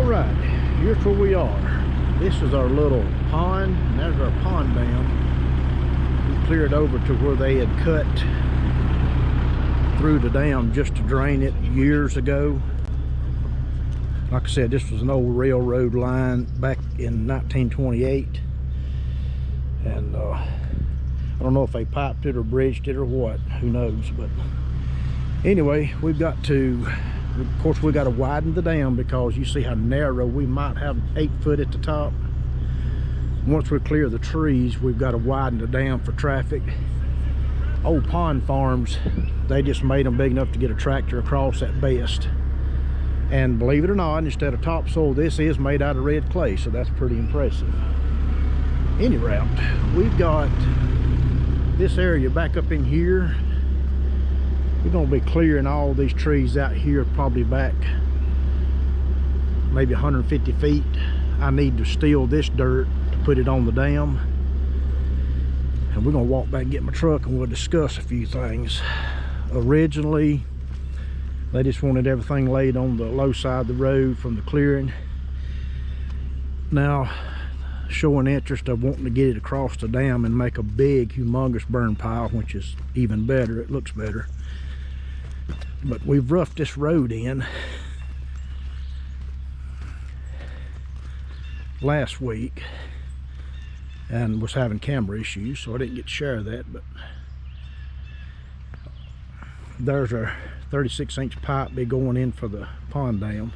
Alright, here's where we are. This is our little pond, and there's our pond dam. We cleared over to where they had cut through the dam just to drain it years ago. Like I said, this was an old railroad line back in 1928. And I don't know if they piped it or bridged it or what, who knows. But anyway, we've got to, of course, we got to widen the dam because you see how narrow we might have 8 foot at the top. Once we clear the trees, we've got to widen the dam for traffic. Old pond farms, they just made them big enough to get a tractor across at best. And believe it or not, instead of topsoil, this is made out of red clay, so that's pretty impressive. Any route, we've got this area back up in here. We're going to be clearing all these trees out here, probably back maybe 150 feet. I need to steal this dirt to put it on the dam. And we're going to walk back and get my truck and we'll discuss a few things. Originally, they just wanted everything laid on the low side of the road from the clearing. Now, showing interest of wanting to get it across the dam and make a big, humongous burn pile, which is even better. It looks better. But we've roughed this road in last week and was having camera issues, so I didn't get to share that. But there's our 36-inch pipe be going in for the pond dam,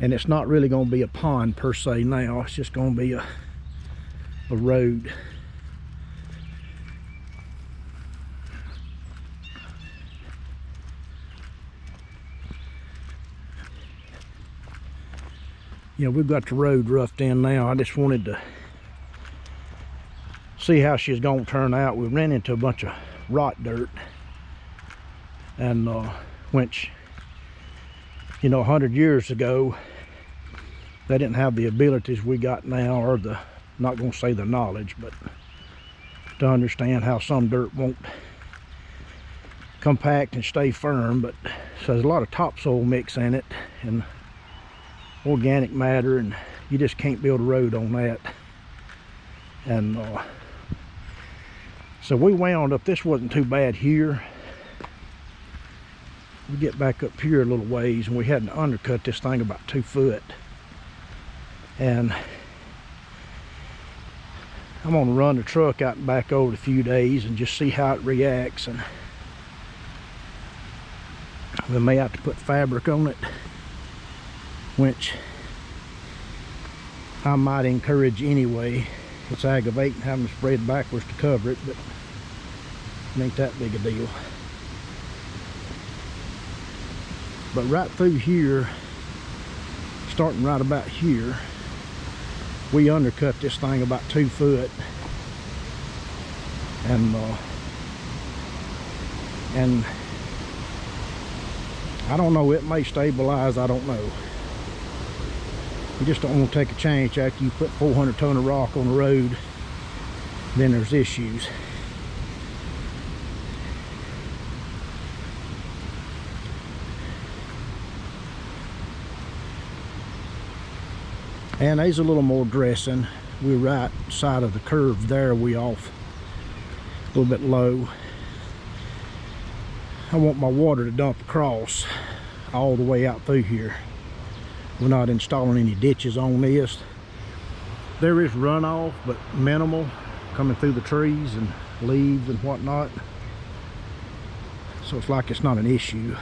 and it's not really going to be a pond per se now. It's just going to be a road. You know, we've got the road roughed in now. I just wanted to see how she's going to turn out. We ran into a bunch of rot dirt, and which, you know, 100 years ago they didn't have the abilities we got now, or the, not going to say the knowledge, but to understand how some dirt won't compact and stay firm. But so there's a lot of topsoil mix in it and organic matter, and you just can't build a road on that. And so we wound up, this wasn't too bad here. We get back up here a little ways and we had to undercut this thing about 2 foot. And I'm gonna run the truck out and back over a few days and just see how it reacts. And we may have to put fabric on it, which I might encourage anyway. It's aggravating having to spread backwards to cover it, but it ain't that big a deal. But right through here, starting right about here, we undercut this thing about 2 foot. And I don't know, it may stabilize, I don't know. You just don't want to take a chance after you put 400 ton of rock on the road, then there's issues. And there's a little more dressing. We're right side of the curve there, we off a little bit low. I want my water to dump across all the way out through here. We're not installing any ditches on this. There is runoff, but minimal, coming through the trees and leaves and whatnot. So it's like it's not an issue.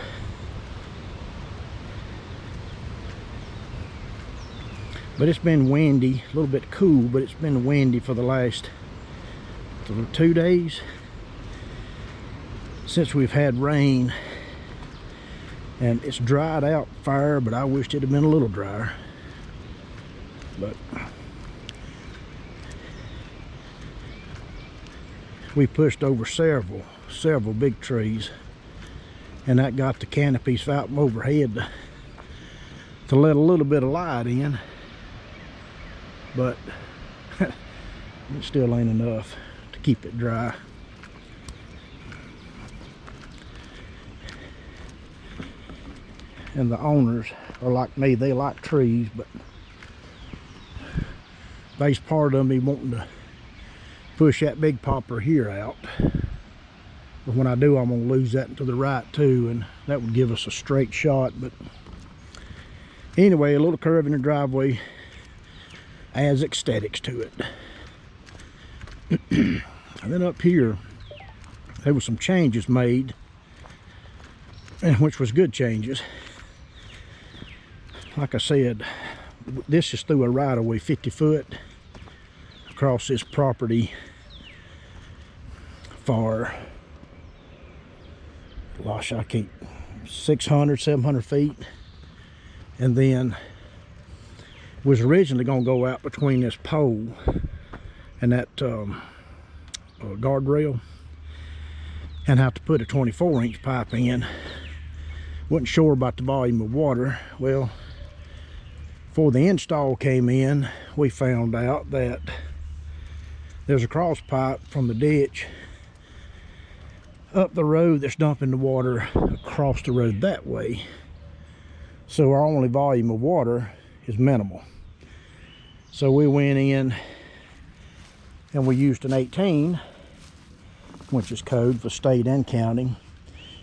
But it's been windy, a little bit cool, but it's been windy for the last 2 days since we've had rain. And it's dried out fire, but I wished it had been a little drier. But we pushed over several big trees, and that got the canopies out from overhead to let a little bit of light in. But it still ain't enough to keep it dry. and the owners are like me. They like trees, but base part of me wanting to push that big poplar here out. But when I do, I'm going to lose that to the right too, and that would give us a straight shot. But anyway, a little curve in the driveway adds aesthetics to it. And then up here, there were some changes made, and which was good changes. Like I said, this is through a right-of-way 50 foot across this property for, gosh, I can't, 600, 700 feet. And then was originally going to go out between this pole and that guardrail, and have to put a 24-inch pipe in. Wasn't sure about the volume of water. Well, before the install came in, we found out that there's a cross pipe from the ditch up the road that's dumping the water across the road that way. So our only volume of water is minimal. So we went in and we used an 18, which is code for state and county,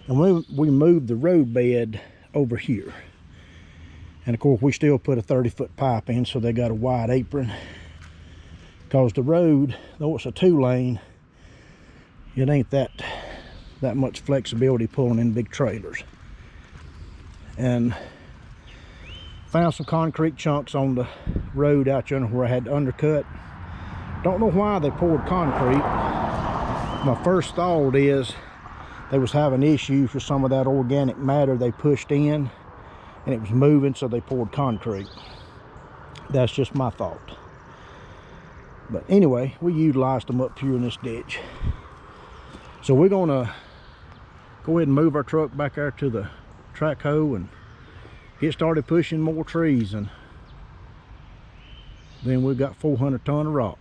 and we moved the road bed over here. And of course we still put a 30-foot pipe in, so they got a wide apron, because the road, though it's a 2-lane, it ain't that much flexibility pulling in big trailers. And found some concrete chunks on the road out there where I had to undercut. Don't know why they poured concrete. My first thought is they was having issues with some of that organic matter they pushed in, and it was moving, so they poured concrete. That's just my thought. But anyway, we utilized them up here in this ditch. So we're gonna go ahead and move our truck back there to the track hoe and get started pushing more trees, and then we've got 400 ton of rock.